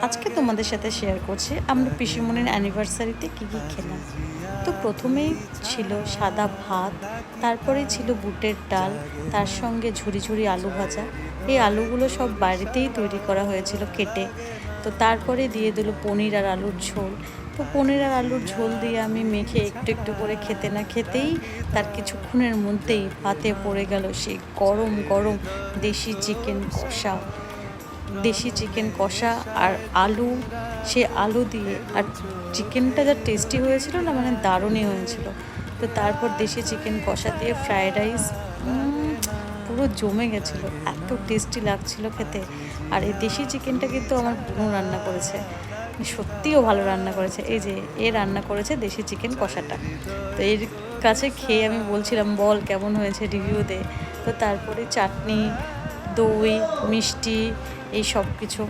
আজকে তোমাদের সাথে শেয়ার করছি আমরা পিসিমণির অ্যানিভার্সারিতে কী কী খেলাম। তো প্রথমেই ছিল সাদা ভাত, তারপরে ছিল বুটের ডাল, তার সঙ্গে ঝুরি ঝুরি আলু ভাজা। এই আলুগুলো সব বাড়িতেই তৈরি করা হয়েছিল কেটে। তো তারপরে দিয়ে দিল পনির আর আলুর ঝোল। তো পনির আর আলুর ঝোল দিয়ে আমি মেখে একটু একটু করে খেতে না খেতেই তার কিছুক্ষণের মধ্যেই ভাতে পড়ে গেল সেই গরম গরম দেশি চিকেন কষা। দেশি চিকেন কষা আর আলু, সে আলু দিয়ে আর চিকেনটা যা টেস্টি হয়েছিল না, মানে দারুণই হয়েছিল। তো তারপর দেশি চিকেন কষা দিয়ে ফ্রায়েড রাইস, পুরো জমে গেছিলো, এত টেস্টি লাগছিল খেতে। আর এই দেশি চিকেনটা কিন্তু আমার বোনও রান্না করেছে, সত্যিও ভালো রান্না করেছে। এই যে এ রান্না করেছে দেশি চিকেন কষাটা। তো এর কাছে খেয়ে আমি বলছিলাম বল কেমন হয়েছে, রিভিউ দে। তো তারপরে চাটনি, দই, মিষ্টি, এই সব কিছু